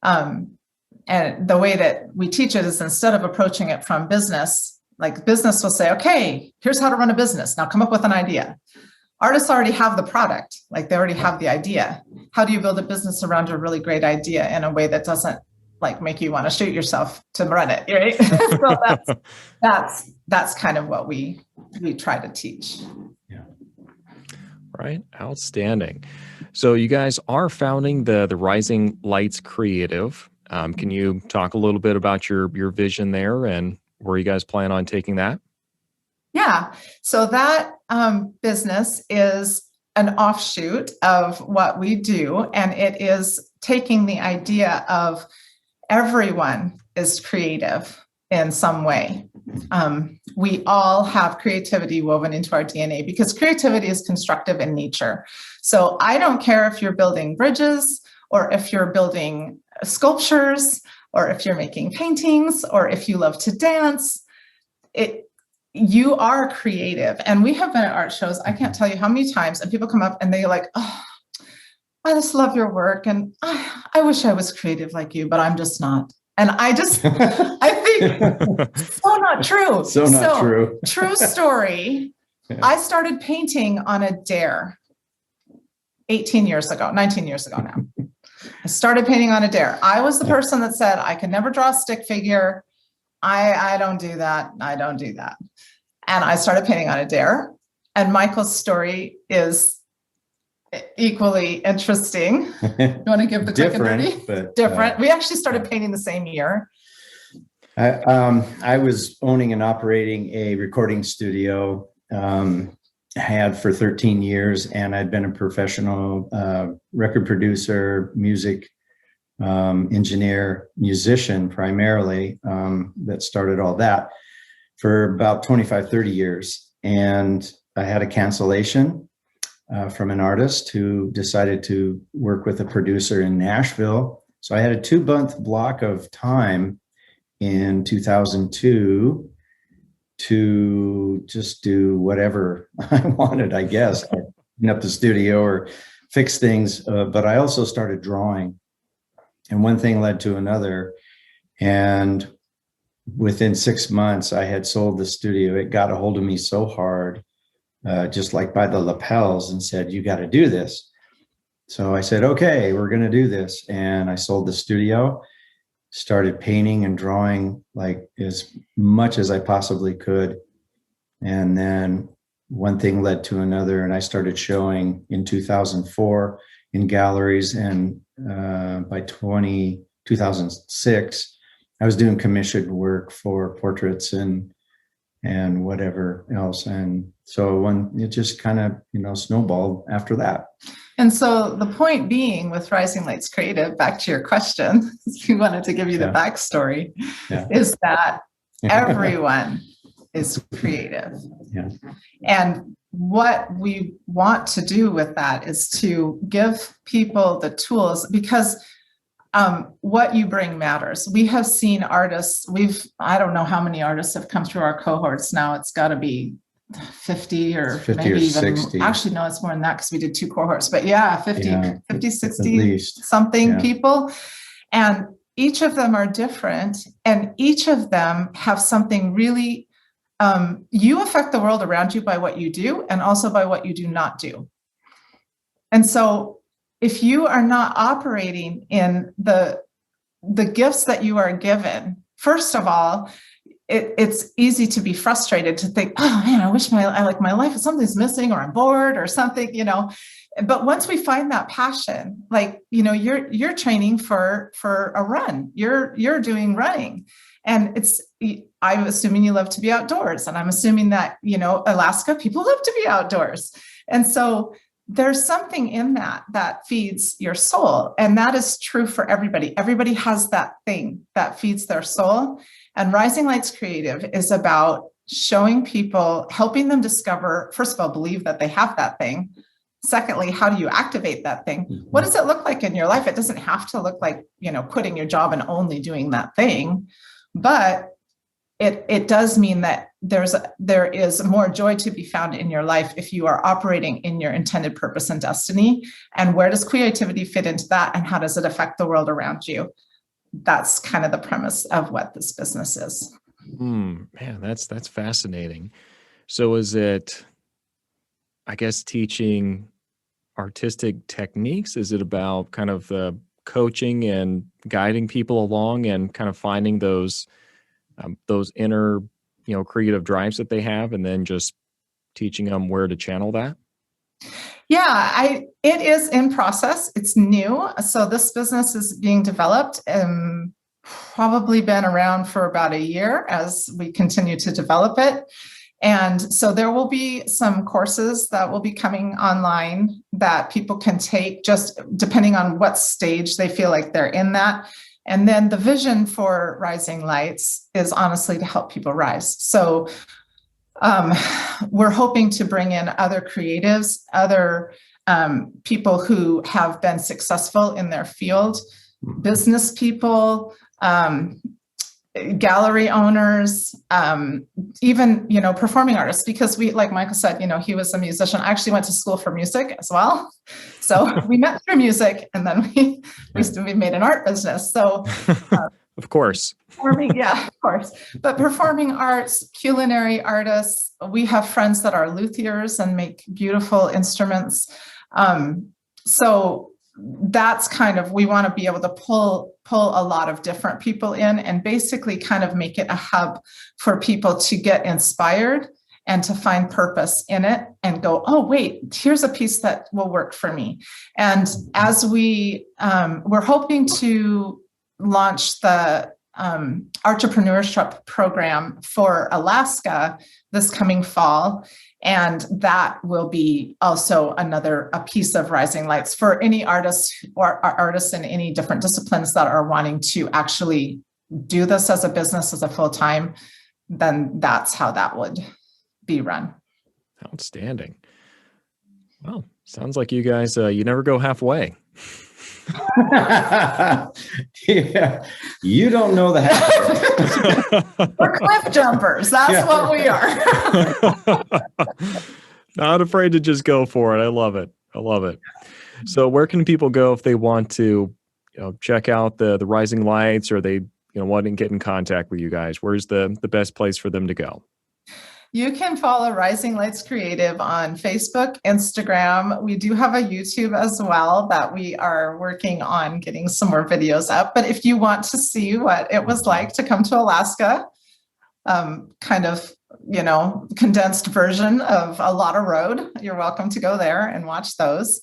And the way that we teach it is, instead of approaching it from business, like business will say, okay, here's how to run a business. Now come up with an idea. Artists already have the product, like they already have the idea. How do you build a business around a really great idea in a way that doesn't like make you want to shoot yourself to run it, right? So that's kind of what we try to teach. Yeah. Right. Outstanding. So you guys are founding the Rising Lights Creative. Can you talk a little bit about your vision there and where you guys plan on taking that? Yeah. So that business is an offshoot of what we do, and it is taking the idea of everyone is creative in some way. We all have creativity woven into our DNA because creativity is constructive in nature. So I don't care if you're building bridges, or if you're building sculptures, or if you're making paintings, or if you love to dance. You are creative. And we have been at art shows, I can't tell you how many times, and people come up and they're like, oh, I just love your work. And I wish I was creative like you, but I'm just not. And I think so not true. So not true. True story. Yeah. I started painting on a dare 19 years ago now. I started painting on a dare. I was the person that said, I can never draw a stick figure. I don't do that. I don't do that. And I started painting on a dare. And Michael's story is equally interesting. You want to give the quick and dirty? Different. We actually started painting the same year. I was owning and operating a recording studio, had for 13 years, and I'd been a professional record producer, music engineer, musician primarily, that started all that for about 25, 30 years. And I had a cancellation from an artist who decided to work with a producer in Nashville. So I had a 2-month block of time in 2002 to just do whatever I wanted, I guess, clean up the studio or fix things. But I also started drawing, and one thing led to another. And within 6 months, I had sold the studio. It got a hold of me so hard, just like by the lapels, and said, you got to do this. So I said, okay, we're going to do this. And I sold the studio, started painting and drawing like as much as I possibly could. And then one thing led to another, and I started showing in 2004 in galleries. And by 2006, I was doing commissioned work for portraits and whatever else. And so it just kind of, snowballed after that. And so the point being with Rising Lights Creative, back to your question, we wanted to give you the backstory, is that everyone is creative. Yeah. And what we want to do with that is to give people the tools, because what you bring matters. We have seen artists, I don't know how many artists have come through our cohorts now. It's got to be 50 or 50 maybe or even 60. Actually, no, it's more than that because we did 2 cohorts, but 50, 60 at least. Something people. And each of them are different, and each of them have something really, you affect the world around you by what you do and also by what you do not do. And so if you are not operating in the gifts that you are given, first of all, it's easy to be frustrated, to think, oh man, I wish my life, something's missing, or I'm bored or something, But once we find that passion, you're training for a run, you're doing running, and I'm assuming you love to be outdoors, and I'm assuming that Alaska, people love to be outdoors, and so there's something in that feeds your soul. And that is true for everybody. Everybody has that thing that feeds their soul. And Rising Lights Creative is about showing people, helping them discover, first of all, believe that they have that thing. Secondly, how do you activate that thing? What does it look like in your life? It doesn't have to look like, quitting your job and only doing that thing, but it does mean that there is more joy to be found in your life if you are operating in your intended purpose and destiny. And where does creativity fit into that? And how does it affect the world around you? That's kind of the premise of what this business is. Man, that's fascinating. So is it, I guess, teaching artistic techniques? Is it about kind of coaching and guiding people along and kind of finding those inner, creative drives that they have, and then just teaching them where to channel that? Yeah, it is in process. It's new. So this business is being developed and probably been around for about a year as we continue to develop it. And so there will be some courses that will be coming online that people can take, just depending on what stage they feel like they're in that. And then the vision for Rising Lights is honestly to help people rise. So we're hoping to bring in other creatives, other people who have been successful in their field, business people, gallery owners, even, performing artists, because like Michael said, he was a musician. I actually went to school for music as well. So we met through music, and then we made an art business. So of course. Yeah, of course. But performing arts, culinary artists, we have friends that are luthiers and make beautiful instruments. So that's kind of, we want to be able to pull a lot of different people in and basically kind of make it a hub for people to get inspired and to find purpose in it and go, oh, wait, here's a piece that will work for me. And as we're hoping to launch the entrepreneurship program for Alaska this coming fall. And that will be also a piece of Rising Lights for any artists or artists in any different disciplines that are wanting to actually do this as a business, as a full-time, then that's how that would be run. Outstanding. Well, sounds like you guys, you never go halfway. Yeah, you don't know the halfway. We're cliff jumpers. That's what we are. Not afraid to just go for it. I love it. So where can people go if they want to, check out the Rising Lights, or they, want to get in contact with you guys? Where's the best place for them to go? You can follow Rising Lights Creative on Facebook, Instagram. We do have a YouTube as well that we are working on getting some more videos up. But if you want to see what it was like to come to Alaska, kind of, condensed version of a lot of road, you're welcome to go there and watch those.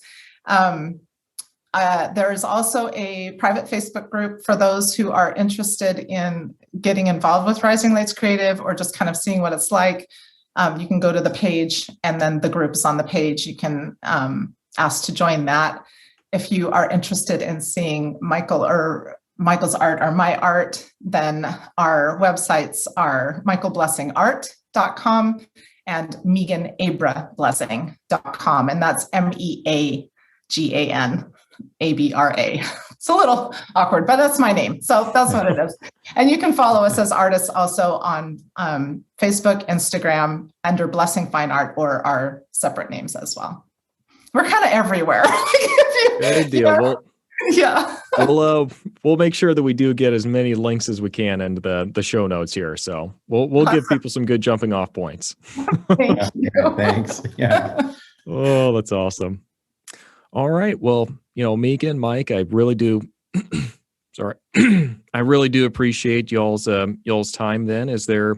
There is also a private Facebook group for those who are interested in getting involved with Rising Lights Creative or just kind of seeing what it's like. You can go to the page, and then the group is on the page. You can ask to join that. If you are interested in seeing Michael's art or my art, then our websites are michaelblessingart.com and meganabra.blessing.com. And that's MEAGANABRA. It's a little awkward, but that's my name. So that's what it is. And you can follow us as artists also on Facebook, Instagram, under Blessing Fine Art, or our separate names as well. We're kind of everywhere. Good deal. Yeah. We'll make sure that we do get as many links as we can into the show notes here. So we'll give people some good jumping off points. Thank you. Thanks. Yeah. Oh, that's awesome. All right. Well, Megan, Mike, I really do. Sorry. I really do appreciate y'all's time then. Is there,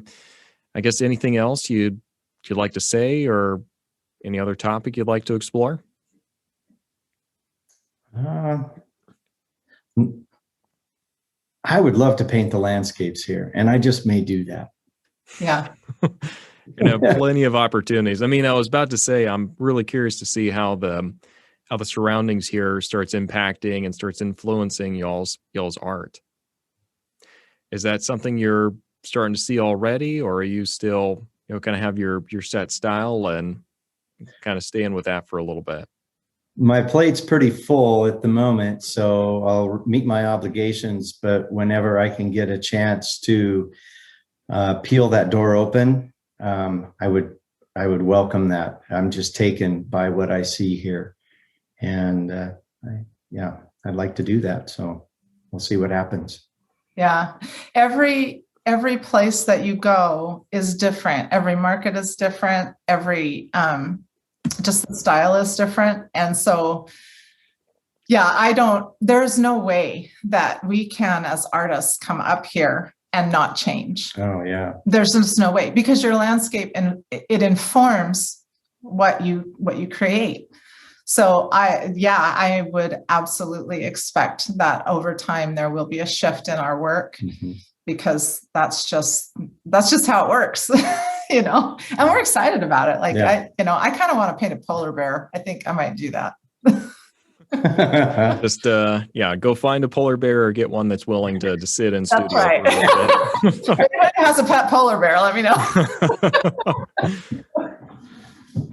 I guess, anything else you'd like to say, or any other topic you'd like to explore? I would love to paint the landscapes here, and I just may do that. Yeah. You're gonna have plenty of opportunities. I mean, I was about to say, I'm really curious to see how the surroundings here starts impacting and starts influencing y'all's art. Is that something you're starting to see already, or are you still, kind of have your set style and kind of staying with that for a little bit? My plate's pretty full at the moment, so I'll meet my obligations, but whenever I can get a chance to peel that door open, I would welcome that. I'm just taken by what I see here, and I'd like to do that. So we'll see what happens. Yeah, every place that you go is different. Every market is different. Every just the style is different, and so there's no way that we can as artists come up here and not change. Oh yeah. There's just no way, because your landscape and it informs what you create. So I would absolutely expect that over time there will be a shift in our work, because that's just how it works, and we're excited about it. Like, I kind of want to paint a polar bear. I think I might do that. Just go find a polar bear or get one that's willing to sit in That's studio right. for a little bit. If anybody has a pet polar bear, let me know.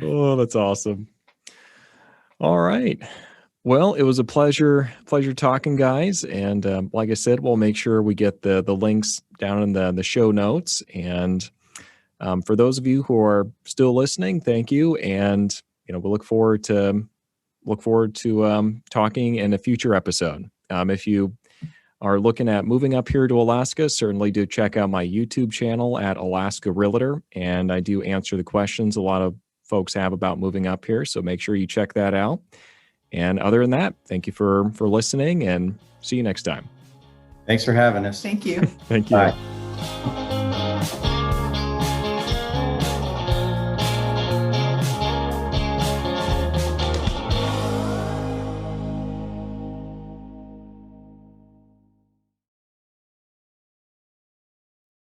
Oh, that's awesome. All right. Well, it was a pleasure talking, guys. And like I said, we'll make sure we get the links down in the show notes. And for those of you who are still listening, thank you. And we look forward to talking in a future episode. If you are looking at moving up here to Alaska, certainly do check out my YouTube channel at Alaska Realtor. And I do answer the questions a lot of folks have about moving up here. So make sure you check that out. And other than that, thank you for listening, and see you next time. Thanks for having us. Thank you. Thank you. Bye.